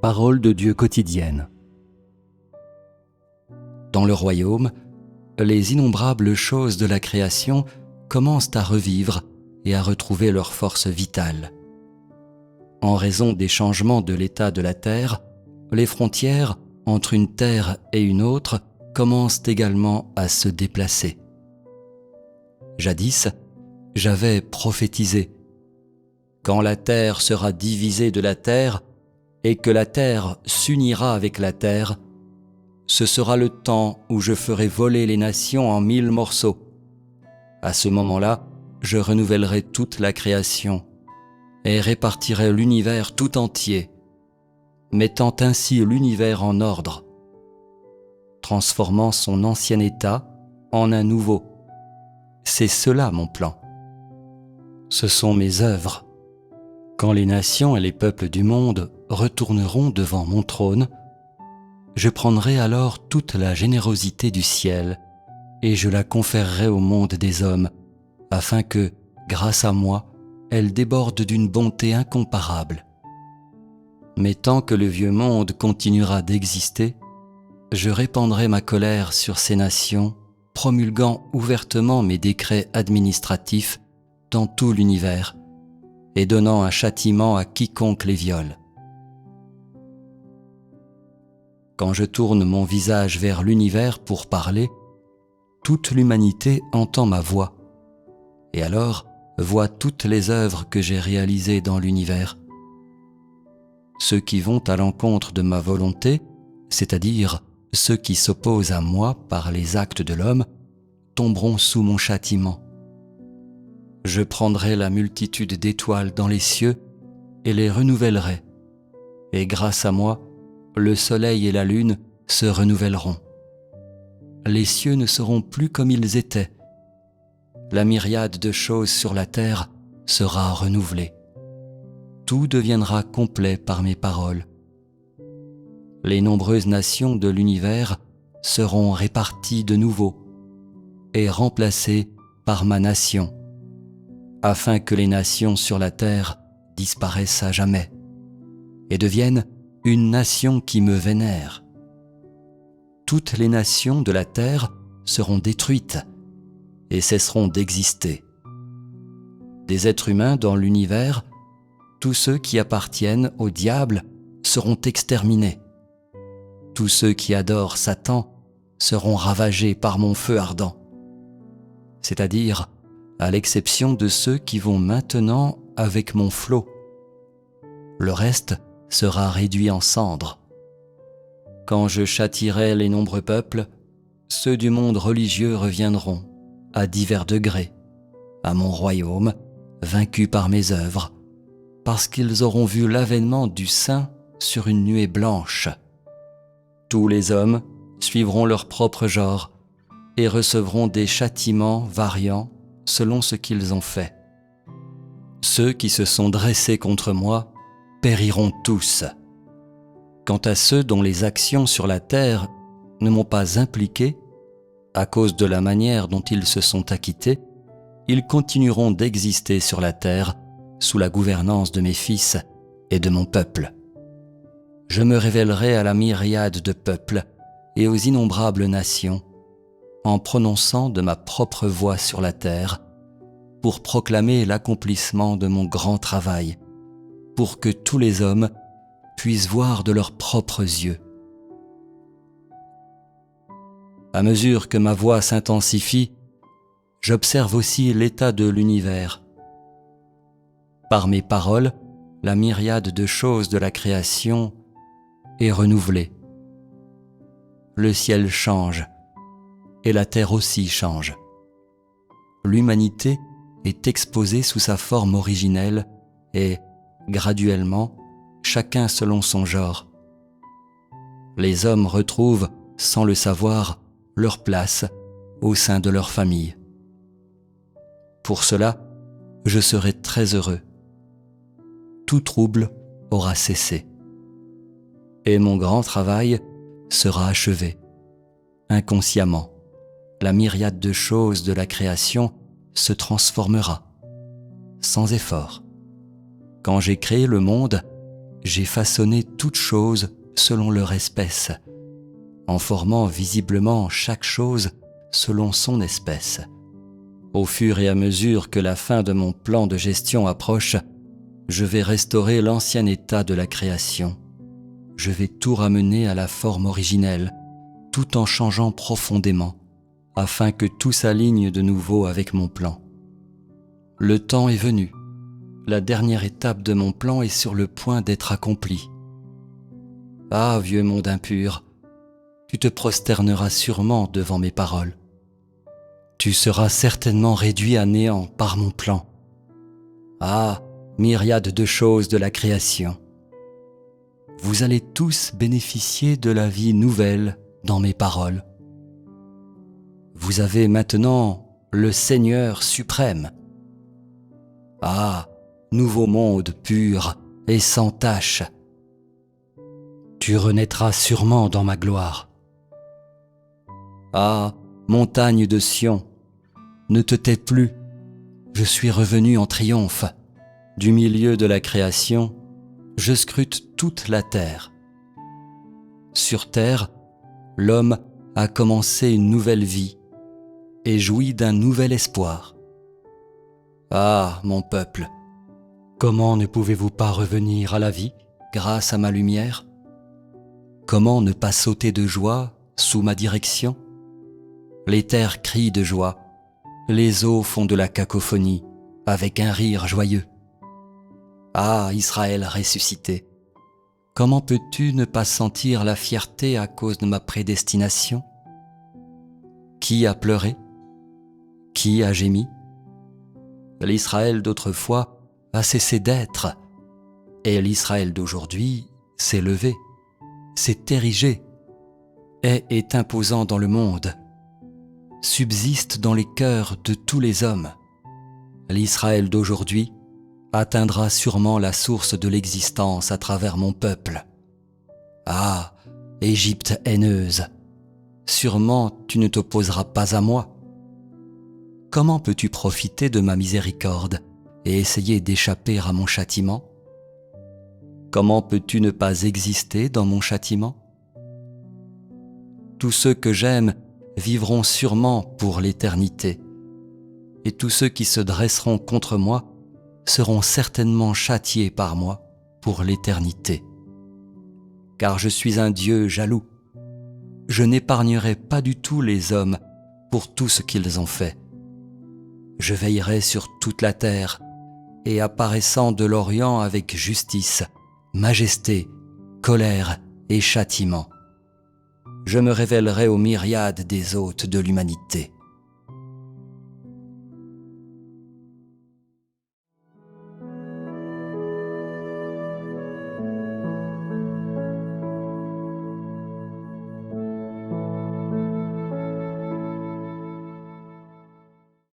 Parole de Dieu quotidienne. Dans le royaume, les innombrables choses de la création commencent à revivre et à retrouver leur force vitale. En raison des changements de l'état de la terre, les frontières entre une terre et une autre commencent également à se déplacer. Jadis, j'avais prophétisé. Quand la terre sera divisée de la terre et que la terre s'unira avec la terre, ce sera le temps où je ferai voler les nations en 1000 morceaux. À ce moment-là, je renouvellerai toute la création et répartirai l'univers tout entier, mettant ainsi l'univers en ordre, transformant son ancien état en un nouveau. C'est cela mon plan. Ce sont mes œuvres. Quand les nations et les peuples du monde retourneront devant mon trône, je prendrai alors toute la générosité du ciel et je la conférerai au monde des hommes, afin que, grâce à moi, elle déborde d'une bonté incomparable. Mais tant que le vieux monde continuera d'exister, je répandrai ma colère sur ces nations, promulguant ouvertement mes décrets administratifs dans tout l'univers et donnant un châtiment à quiconque les viole. Quand je tourne mon visage vers l'univers pour parler, toute l'humanité entend ma voix, et alors voit toutes les œuvres que j'ai réalisées dans l'univers. Ceux qui vont à l'encontre de ma volonté, c'est-à-dire ceux qui s'opposent à moi par les actes de l'homme, tomberont sous mon châtiment. Je prendrai la multitude d'étoiles dans les cieux et les renouvellerai, et grâce à moi, le soleil et la lune se renouvelleront. Les cieux ne seront plus comme ils étaient. La myriade de choses sur la terre sera renouvelée. Tout deviendra complet par mes paroles. Les nombreuses nations de l'univers seront réparties de nouveau et remplacées par ma nation, afin que les nations sur la terre disparaissent à jamais et deviennent une nation qui me vénère. Toutes les nations de la terre seront détruites et cesseront d'exister. Des êtres humains dans l'univers, tous ceux qui appartiennent au diable seront exterminés. Tous ceux qui adorent Satan seront ravagés par mon feu ardent, c'est-à-dire à l'exception de ceux qui vont maintenant avec mon flot. Le reste sera réduit en cendres. Quand je châtierai les nombreux peuples, ceux du monde religieux reviendront, à divers degrés, à mon royaume, vaincus par mes œuvres, parce qu'ils auront vu l'avènement du Saint sur une nuée blanche. Tous les hommes suivront leur propre genre et recevront des châtiments variant selon ce qu'ils ont fait. Ceux qui se sont dressés contre moi périront tous. Quant à ceux dont les actions sur la terre ne m'ont pas impliqué, à cause de la manière dont ils se sont acquittés, ils continueront d'exister sur la terre sous la gouvernance de mes fils et de mon peuple. Je me révélerai à la myriade de peuples et aux innombrables nations, en prononçant de ma propre voix sur la terre, pour proclamer l'accomplissement de mon grand travail, pour que tous les hommes puissent voir de leurs propres yeux. À mesure que ma voix s'intensifie, j'observe aussi l'état de l'univers. Par mes paroles, la myriade de choses de la création est renouvelée. Le ciel change et la terre aussi change. L'humanité est exposée sous sa forme originelle et, graduellement, chacun selon son genre. Les hommes retrouvent, sans le savoir, leur place au sein de leur famille. Pour cela, je serai très heureux. Tout trouble aura cessé. Et mon grand travail sera achevé. Inconsciemment, la myriade de choses de la création se transformera, sans effort. Quand j'ai créé le monde, j'ai façonné toutes choses selon leur espèce, en formant visiblement chaque chose selon son espèce. Au fur et à mesure que la fin de mon plan de gestion approche, je vais restaurer l'ancien état de la création. Je vais tout ramener à la forme originelle, tout en changeant profondément, afin que tout s'aligne de nouveau avec mon plan. Le temps est venu. La dernière étape de mon plan est sur le point d'être accomplie. Ah, vieux monde impur, tu te prosterneras sûrement devant mes paroles. Tu seras certainement réduit à néant par mon plan. Ah, myriade de choses de la création. Vous allez tous bénéficier de la vie nouvelle dans mes paroles. Vous avez maintenant le Seigneur suprême. Ah, nouveau monde pur et sans tache. Tu renaîtras sûrement dans ma gloire. Ah, montagne de Sion, ne te tais plus, je suis revenu en triomphe. Du milieu de la création, je scrute toute la terre. Sur terre, l'homme a commencé une nouvelle vie et jouit d'un nouvel espoir. Ah, mon peuple, comment ne pouvez-vous pas revenir à la vie grâce à ma lumière? Comment ne pas sauter de joie sous ma direction? Les terres crient de joie, les eaux font de la cacophonie avec un rire joyeux. Ah, Israël ressuscité, comment peux-tu ne pas sentir la fierté à cause de ma prédestination? Qui a pleuré? Qui a gémi? L'Israël d'autrefois a cessé d'être, et l'Israël d'aujourd'hui s'est levé, s'est érigé, est imposant dans le monde, subsiste dans les cœurs de tous les hommes. L'Israël d'aujourd'hui atteindra sûrement la source de l'existence à travers mon peuple. Ah, Égypte haineuse, sûrement tu ne t'opposeras pas à moi. Comment peux-tu profiter de ma miséricorde et essayer d'échapper à mon châtiment? Comment peux-tu ne pas exister dans mon châtiment? Tous ceux que j'aime vivront sûrement pour l'éternité, et tous ceux qui se dresseront contre moi seront certainement châtiés par moi pour l'éternité. Car je suis un Dieu jaloux. Je n'épargnerai pas du tout les hommes pour tout ce qu'ils ont fait. Je veillerai sur toute la terre, et apparaissant de l'Orient avec justice, majesté, colère et châtiment. Je me révélerai aux myriades des hôtes de l'humanité.